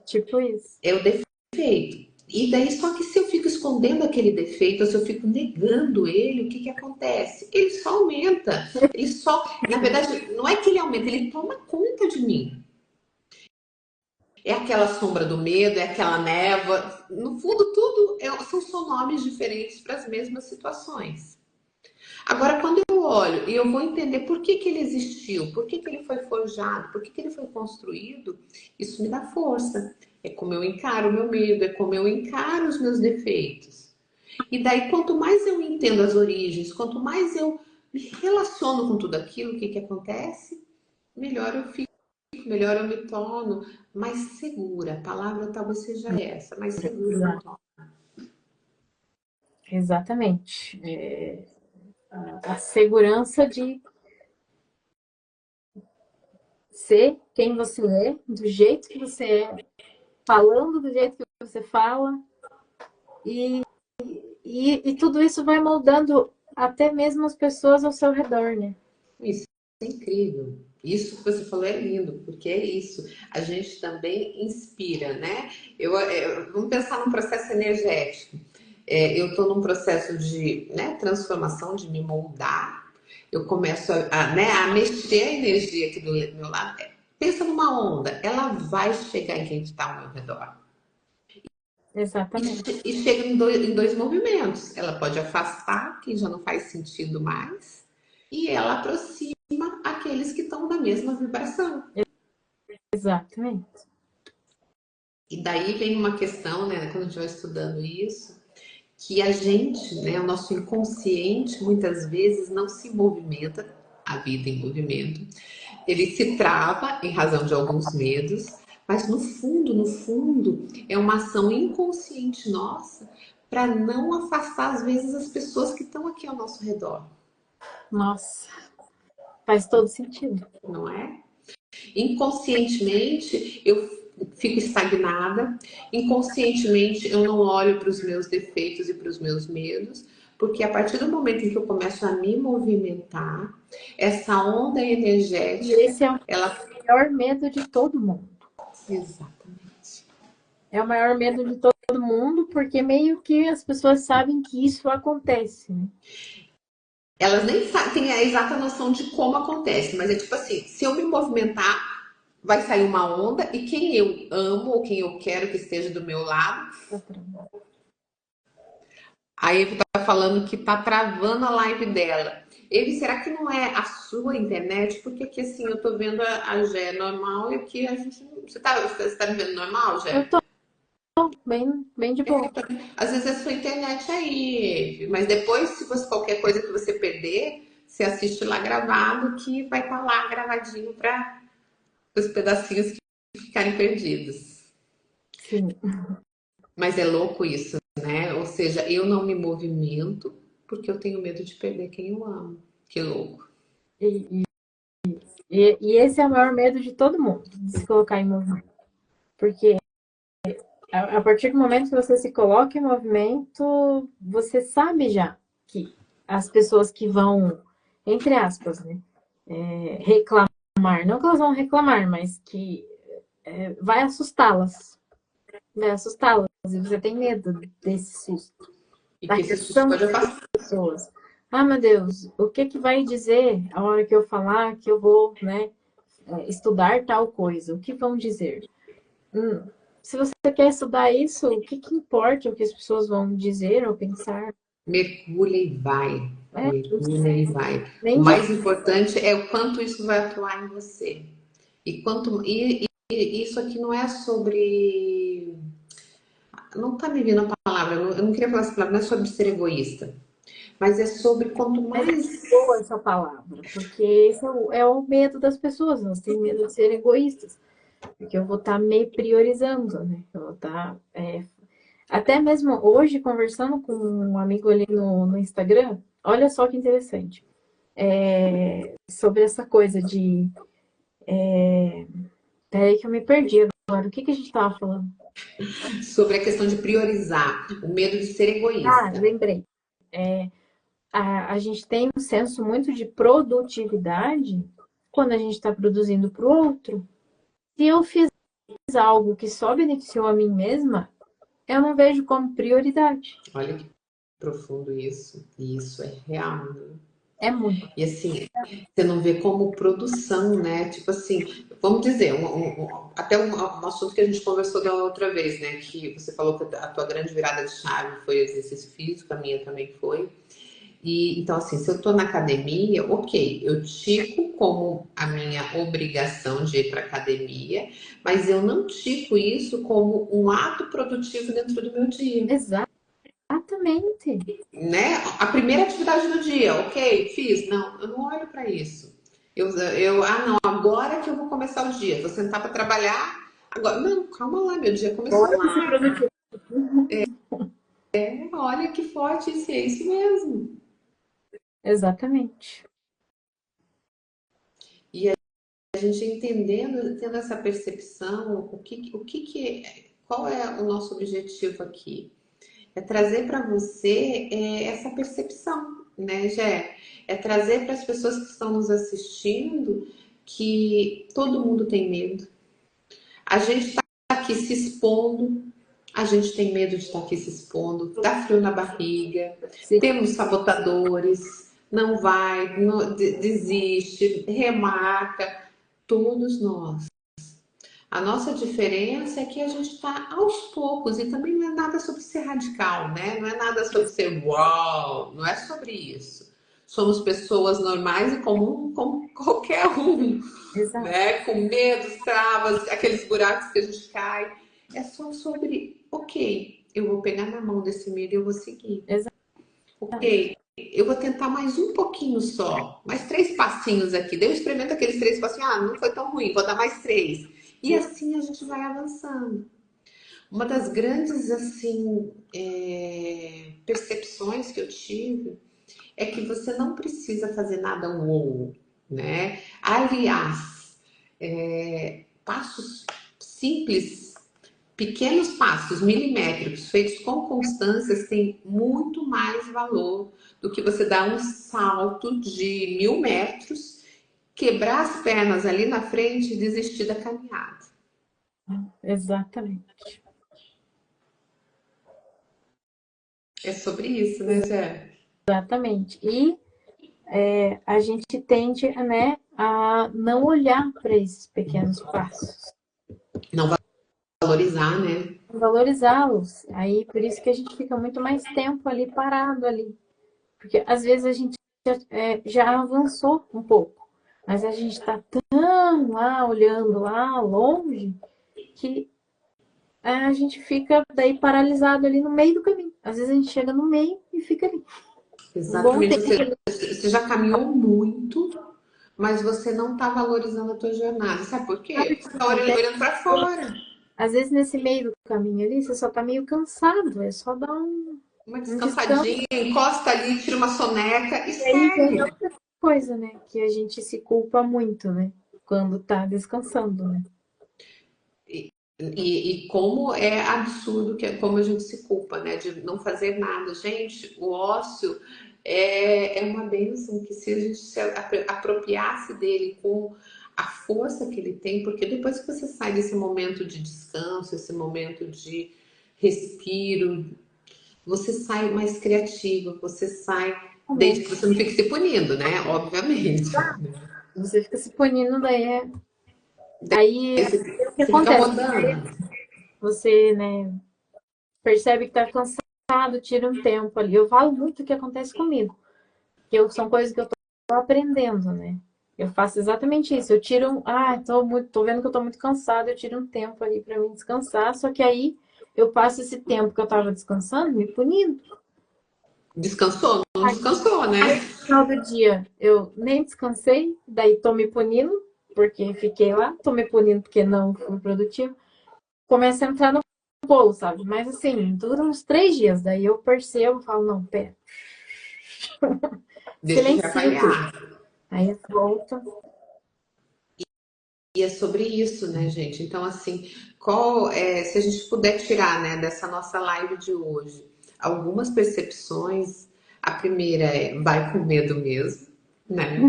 Tipo isso. É o defeito. E daí, só que se eu fico escondendo aquele defeito, ou se eu fico negando ele, o que acontece? Ele só aumenta. Ele só. Na verdade, não é que ele aumenta, ele toma conta de mim. É aquela sombra do medo, é aquela névoa. No fundo, tudo são só nomes diferentes para as mesmas situações. Agora, quando eu olho e eu vou entender por que ele existiu, por que ele foi forjado, por que ele foi construído, isso me dá força. É como eu encaro o meu medo, é como eu encaro os meus defeitos. E daí, quanto mais eu entendo as origens, quanto mais eu me relaciono com tudo aquilo, o que acontece? Melhor eu fico, melhor eu me torno mais segura. A palavra talvez seja essa, mais segura eu me torno. Exatamente. A segurança de ser quem você é, do jeito que você é, falando do jeito que você fala, e, e tudo isso vai moldando até mesmo as pessoas ao seu redor, né? Isso é incrível. Isso que você falou é lindo, porque é isso. A gente também inspira, né? Vamos pensar num processo energético. eu estou num processo de, né, transformação, de me moldar. Eu começo né, a mexer a energia aqui do meu lado. Pensa numa onda, ela vai chegar em quem está ao meu redor. Exatamente. E chega em dois movimentos. Ela pode afastar quem já não faz sentido mais, e ela aproxima aqueles que estão na mesma vibração. Exatamente. E daí vem uma questão, né, quando a gente vai estudando isso, que a gente, né, o nosso inconsciente, muitas vezes não se movimenta, a vida em movimento, ele se trava em razão de alguns medos, mas no fundo, é uma ação inconsciente nossa para não afastar, às vezes, as pessoas que estão aqui ao nosso redor. Nossa, faz todo sentido. Não é? Inconscientemente, eu fico estagnada. Inconscientemente, eu não olho para os meus defeitos e para os meus medos, porque a partir do momento em que eu começo a me movimentar, essa onda E energética, esse é o ela... maior medo de todo mundo. Exatamente. É o maior medo de todo mundo, porque meio que as pessoas sabem que isso acontece, né? Elas nem têm a exata noção de como acontece, mas é tipo assim, se eu me movimentar, vai sair uma onda e quem eu amo ou quem eu quero que esteja do meu lado. A Eve tá falando que tá travando a live dela. Eve, será que não é a sua internet? Porque aqui assim, eu tô vendo a Gé normal e aqui a gente. Você tá me vendo normal, Eu Gé? tô bem de boa. Às vezes é a sua internet aí, Eve. Mas depois, se fosse qualquer coisa que você perder, você assiste lá gravado, que vai estar lá gravadinho para os pedacinhos que ficarem perdidos. Sim. Mas é louco isso, né? Ou seja, eu não me movimento porque eu tenho medo de perder quem eu amo. Que louco. E, e esse é o maior medo de todo mundo, de se colocar em movimento. Porque a partir do momento que você se coloca em movimento, você sabe já que as pessoas que vão, entre aspas, né, reclamar, não que elas vão reclamar, mas que vai assustá-las. Vai assustá-las. E você tem medo desse susto. E Da que esse susto reação pode das afastar. pessoas. Ah, meu Deus, o que que vai dizer a hora que eu falar que eu vou, né, estudar tal coisa? O que vão dizer? Se você quer estudar isso, o que que importa o que as pessoas vão dizer ou pensar? Mergulha e vai. É, Mergulha e vai. O nem de... mais importante é o quanto isso vai atuar em você. E isso aqui não é sobre. Não tá me vindo a palavra, eu não queria falar essa palavra, não é sobre ser egoísta. Mas é sobre quanto Mas é mais. boa essa palavra, porque esse é o medo das pessoas, elas têm medo de ser egoístas, porque eu vou estar me priorizando, né? Eu vou estar até mesmo hoje, conversando com um amigo ali no Instagram, olha só que interessante. Sobre essa coisa de. Peraí que eu me perdi agora. O que que a gente estava falando? Sobre a questão de priorizar, o medo de ser Ah, egoísta. lembrei. A gente tem um senso muito de produtividade quando a gente está produzindo para o outro. Se eu fiz algo que só beneficiou a mim mesma, eu não vejo como prioridade. Olha que profundo isso. E isso é real, né? É muito. E assim, você não vê como produção, né? Tipo assim, vamos dizer, até um assunto que a gente conversou da outra vez, né? Que você falou que a tua grande virada de chave foi o exercício físico, a minha também foi. E então, assim, se eu tô na academia, ok, eu tico como a minha obrigação de ir para academia, mas eu não tico isso como um ato produtivo dentro do meu dia. Exatamente. Né? A primeira atividade do dia, ok, fiz. Não, eu não olho para isso. Não, agora que eu vou começar o dia, vou sentar para trabalhar. Agora, não, calma lá, meu dia começou Bora ser lá. produtivo. Olha que forte isso, é isso mesmo. Exatamente. E a gente entendendo, tendo essa percepção, qual é o nosso objetivo aqui? É trazer para você essa percepção, né, Gé? É trazer para as pessoas que estão nos assistindo que todo mundo tem medo. A gente está aqui se expondo, A gente tem medo de estar aqui se expondo, dá frio na barriga, Sim, temos sabotadores, não vai, desiste, remarca, todos nós. A nossa diferença é que a gente está aos poucos e também não é nada sobre ser radical, né? Não é nada sobre ser uau, não é sobre isso. Somos pessoas normais e comuns como qualquer um, exato, né? Com medos, travas, aqueles buracos que a gente cai. É só sobre, ok, eu vou pegar na mão desse medo e eu vou seguir. exato. Ok, eu vou tentar mais um pouquinho só, mais 3 passinhos aqui. Daí eu experimento aqueles 3 passinhos, ah, não foi tão ruim, vou dar mais 3. E assim a gente vai avançando. Uma das grandes, assim, percepções que eu tive é que você não precisa fazer nada wow, né? Aliás, passos simples, pequenos passos milimétricos feitos com constâncias têm muito mais valor do que você dar um salto de 1.000 metros, quebrar as pernas ali na frente e desistir da caminhada. Exatamente. É sobre isso, né, Jé? Exatamente. E a gente tende, né, a não olhar para esses pequenos passos, Não valorizar, né? valorizá-los. Aí por isso que a gente fica muito mais tempo ali parado ali, porque às vezes a gente já avançou um pouco, mas a gente está tão lá olhando lá longe que a gente fica daí paralisado ali no meio do caminho. Às vezes a gente chega no meio e fica ali um bom Exatamente. Ou tempo seja, ali. você já caminhou muito, mas você não está valorizando a tua jornada. Sabe por Sabe quê? o Você que está olhando, acontece? olhando para fora. Às vezes nesse meio do caminho ali, você só tá meio cansado, é só dar Uma um descanso. descansadinha, encosta ali, tira uma soneca e E aí vem segue. outra coisa, né? Que a gente se culpa muito, né? Quando tá descansando, né? E como é absurdo como a gente se culpa, né? De não fazer nada. Gente, o ócio é uma bênção que se a gente se apropriasse dele com a força que ele tem, porque depois que você sai desse momento de descanso, esse momento de respiro, você sai mais criativo, você sai, desde que você não fique se punindo, né? Obviamente. Você fica se punindo, aí o que Você fica acontece? rodando. Você, né, percebe que tá cansado, tira um tempo ali. Eu falo muito o que acontece comigo, são coisas que eu tô aprendendo, né? Eu faço exatamente isso. Eu tiro tô vendo que eu tô muito cansada, eu tiro um tempo ali para mim descansar, só que aí eu passo esse tempo que eu tava descansando me punindo. Descansou? Não descansou, né? Aí, no final do dia, eu nem descansei, daí tô me punindo, porque fiquei lá, tô me punindo porque não fui produtivo. Começa a entrar no bolo, sabe? Mas assim, dura uns 3 dias, daí eu percebo, falo, não, pera, Deixa eu silencio tudo. reavaliar. Aí volta. E é sobre isso, né, gente? Então, assim, se a gente puder tirar, né, dessa nossa live de hoje, algumas percepções, a primeira é vai com medo mesmo, né?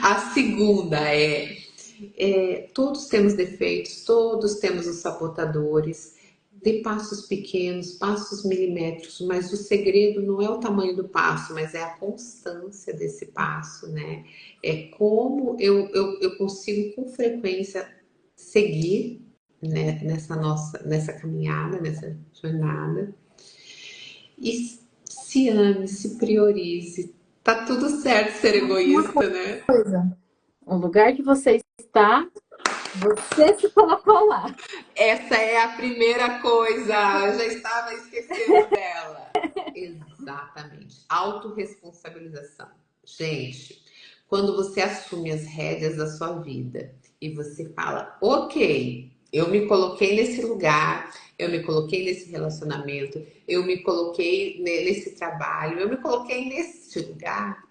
A segunda todos temos defeitos, todos temos os sabotadores, dê passos pequenos, passos milimétricos, mas o segredo não é o tamanho do passo, mas é a constância desse passo, né? É como eu consigo com frequência seguir, né, nessa caminhada, nessa jornada. E se ame, se priorize. Tá tudo certo ser Uma egoísta, né? coisa, o lugar que você está, você se colocou lá. Essa é a primeira coisa, eu já estava esquecendo dela. Exatamente. Autorresponsabilização. Gente, quando você assume as rédeas da sua vida e você fala, ok, eu me coloquei nesse lugar, eu me coloquei nesse relacionamento, eu me coloquei nesse trabalho, eu me coloquei nesse lugar.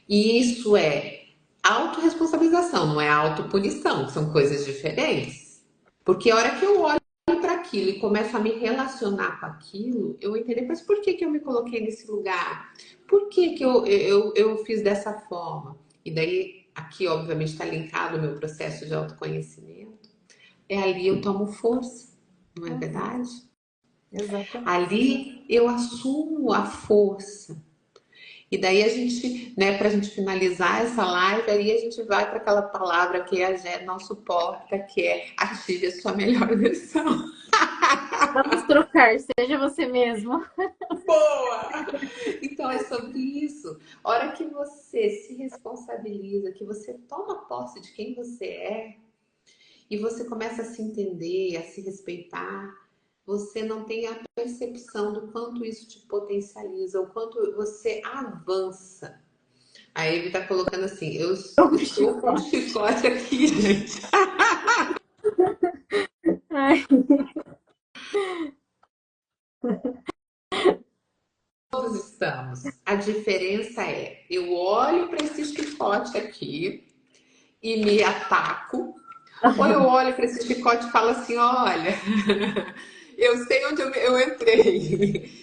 E isso é autorresponsabilização, não é autopunição, são coisas diferentes. Porque a hora que eu olho para aquilo e começo a me relacionar com aquilo, eu entendo, mas por que eu me coloquei nesse lugar? Por que eu fiz dessa forma? E daí, aqui, obviamente, está linkado o meu processo de autoconhecimento. É ali eu tomo força. não é Uhum. verdade? Exatamente. Ali eu assumo a força. E daí a gente, né, para a gente finalizar essa live, aí a gente vai para aquela palavra que a Gé não suporta, que é ative a sua melhor versão. Vamos trocar, seja você mesmo. Boa! Então é sobre isso. A hora que você se responsabiliza, que você toma posse de quem você é e você começa a se entender, a se respeitar, você não tem a percepção do quanto isso te potencializa, o quanto você avança. A Eve tá colocando assim, eu O estou com um chicote. chicote aqui, gente. Ai, Todos estamos. A diferença é, eu olho para esse chicote aqui e me ataco, ou eu olho para esse chicote e falo assim, olha, eu sei onde eu entrei.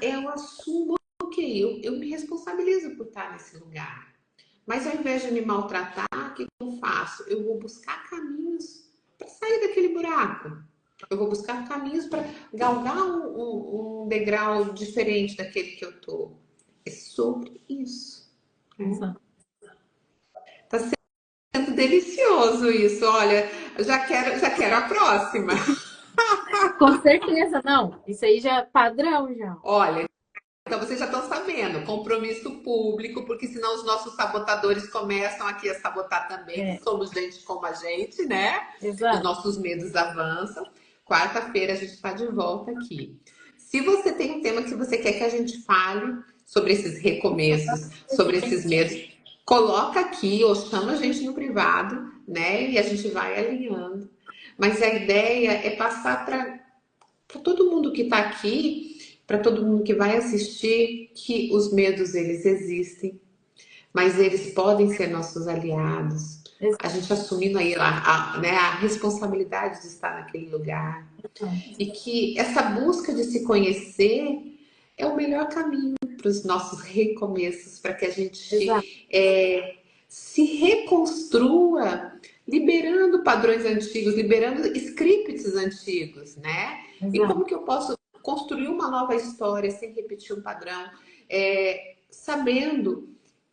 Eu assumo, ok, eu me responsabilizo por estar nesse lugar. Mas ao invés de me maltratar, o que eu faço? Eu vou buscar caminhos para sair daquele buraco. Eu vou buscar caminhos para galgar um degrau diferente daquele que eu tô. É sobre isso. Né? exato. Tá sendo delicioso isso. Olha, já quero a próxima. Com certeza, não. Isso aí já é padrão já. Olha, então vocês já estão sabendo, compromisso público, porque senão os nossos sabotadores começam aqui a sabotar também, que É, somos gente como a gente, né? Os exato. nossos medos avançam. Quarta-feira a gente está de volta aqui. Se você tem um tema que você quer que a gente fale sobre esses recomeços, sobre esses medos, coloca aqui ou chama a gente no privado, né? E a gente vai alinhando. Mas a ideia é passar para todo mundo que está aqui, para todo mundo que vai assistir, que os medos eles existem, mas eles podem ser nossos aliados. A Exato. gente assumindo aí a responsabilidade de estar naquele lugar e que essa busca de se conhecer é o melhor caminho para os nossos recomeços, para que a Exato. gente se reconstrua liberando padrões antigos, liberando scripts antigos, né? E Exato. como que eu posso construir uma nova história sem repetir um padrão, sabendo,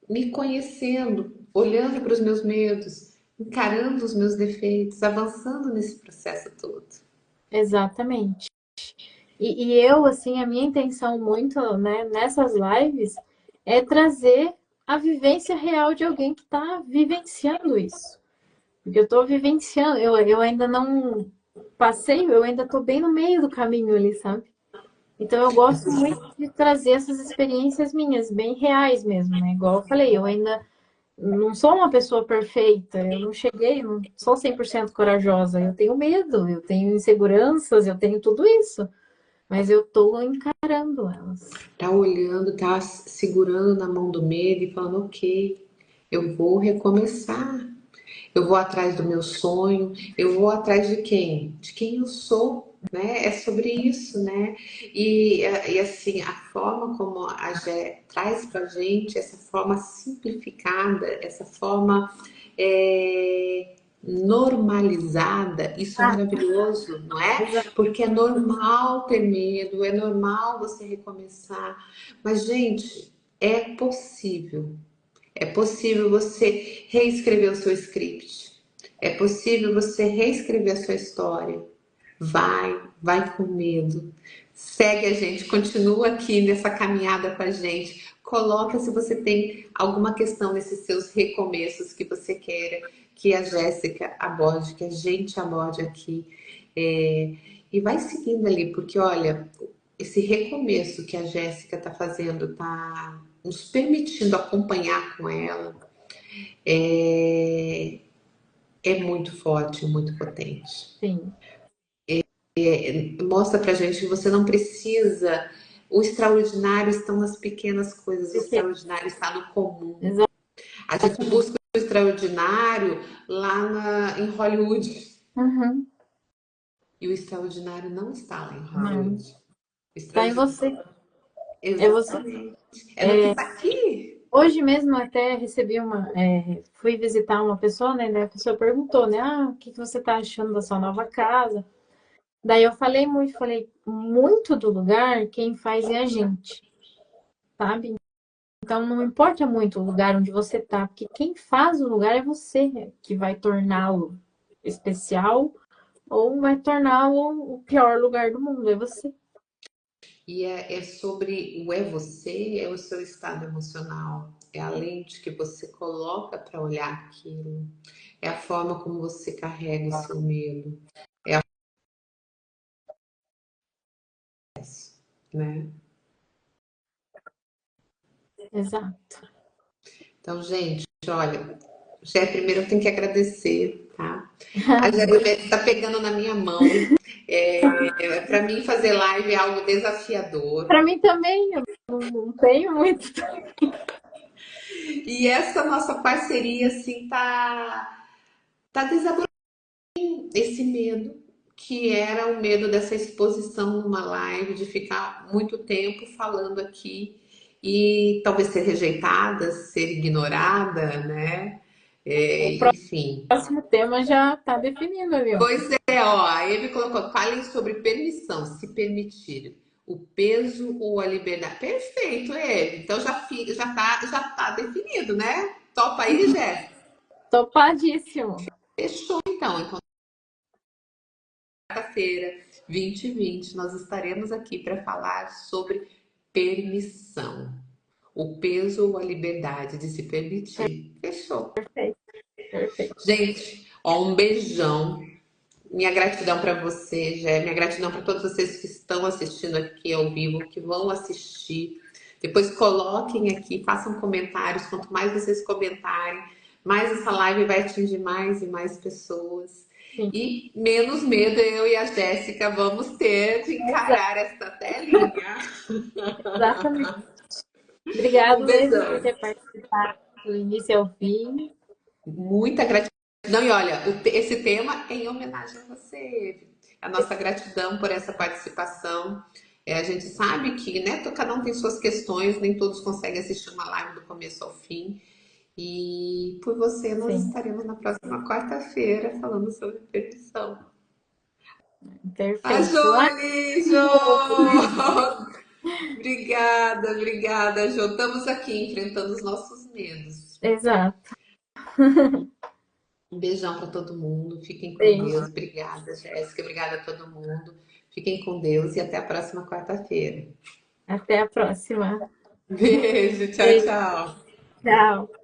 me conhecendo, olhando para os meus medos, encarando os meus defeitos, avançando nesse processo todo. Exatamente. E eu, assim, a minha intenção muito, né, nessas lives é trazer a vivência real de alguém que está vivenciando isso. Porque eu estou vivenciando, eu ainda não passei, eu ainda estou bem no meio do caminho ali, sabe? Então eu gosto muito de trazer essas experiências minhas, bem reais mesmo, né? Igual eu falei, eu ainda não sou uma pessoa perfeita, eu não cheguei, não sou 100% corajosa, eu tenho medo, eu tenho inseguranças, eu tenho tudo isso. Mas eu tô encarando elas. Tá olhando, tá segurando na mão do medo e falando, ok, eu vou recomeçar. Eu vou atrás do meu sonho, eu vou atrás de quem? De quem eu sou, né? É sobre isso, né? E assim, a forma como a Gé traz pra gente, essa forma simplificada, essa forma normalizada, isso é Ah, maravilhoso, não é? exato. Porque é normal ter medo, é normal você recomeçar, mas, gente, é possível. É possível você reescrever o seu script. É possível você reescrever a sua história. Vai com medo. Segue a gente, continua aqui nessa caminhada com a gente. Coloca se você tem alguma questão nesses seus recomeços que você queira que a Jéssica aborde, que a gente aborde aqui. É, e vai seguindo ali, porque olha, esse recomeço que a Jéssica está fazendo, está nos permitindo acompanhar com ela, é, é muito forte, muito potente. Sim. Mostra pra gente que você não precisa. O extraordinário estão nas pequenas coisas, o Porque, extraordinário está no comum. A gente exatamente. busca o extraordinário em Hollywood. Uhum. E o extraordinário não está lá em Não. Hollywood. O Tá em extraordinário. você. É você. Exatamente. É no que está aqui. Hoje mesmo até recebi fui visitar uma pessoa, né? A pessoa perguntou, né? Ah, o que você tá achando da sua nova casa? Daí eu falei muito do lugar, quem faz é a gente, sabe? Então não importa muito o lugar onde você tá, porque quem faz o lugar é você que vai torná-lo especial ou vai torná-lo o pior lugar do mundo, é você. E é sobre o é você, é o seu estado emocional, é a lente que você coloca para olhar aquilo, é a forma como você carrega o seu medo, né? Exato. Então, gente, olha, já primeiro eu tenho que agradecer, tá? A Jair está pegando na minha mão. Para mim, fazer live é algo desafiador. Para mim também, eu não tenho muito. E essa nossa parceria, assim, tá desabafando esse medo, que era o medo dessa exposição numa live, de ficar muito tempo falando aqui e talvez ser rejeitada, ser ignorada, né? O Enfim. próximo tema já está definido ali, ó. Pois é, ó, a Eve colocou, falem sobre permissão, se permitir, o peso ou a liberdade. Perfeito, Eve. Então já tá definido, né? Topa aí, Jéssica. Topadíssimo. Fechou então. Quarta-feira, 2020, nós estaremos aqui para falar sobre permissão. O peso ou a liberdade de se permitir. Fechou. Perfeito, perfeito. Gente, ó, um beijão. Minha gratidão para você, Jé. Minha gratidão para todos vocês que estão assistindo aqui ao vivo, que vão assistir. Depois coloquem aqui, façam comentários. Quanto mais vocês comentarem, mais essa live vai atingir mais e mais pessoas. Sim, E menos medo eu e a Jéssica vamos ter de encarar essa telinha. exatamente. Um Obrigado, Eve, por beijão. ter participado do início ao fim. Muita gratidão. E olha, esse tema é em homenagem a você. A nossa gratidão por essa participação. A gente sabe que, né, cada um tem suas questões, nem todos conseguem assistir uma live do começo ao fim. E por você, nós Sim, estaremos na próxima quarta-feira falando sobre permissão. A perfeito. Ai, Jolie, Jô! Obrigada, obrigada, Jô. Estamos aqui enfrentando os nossos medos. exato. Um beijão para todo mundo. Fiquem com Beijo. Deus. Obrigada, Jéssica. Obrigada a todo mundo. Fiquem com Deus e até a próxima quarta-feira. Até a próxima. Beijo, tchau, Beijo. tchau. Tchau.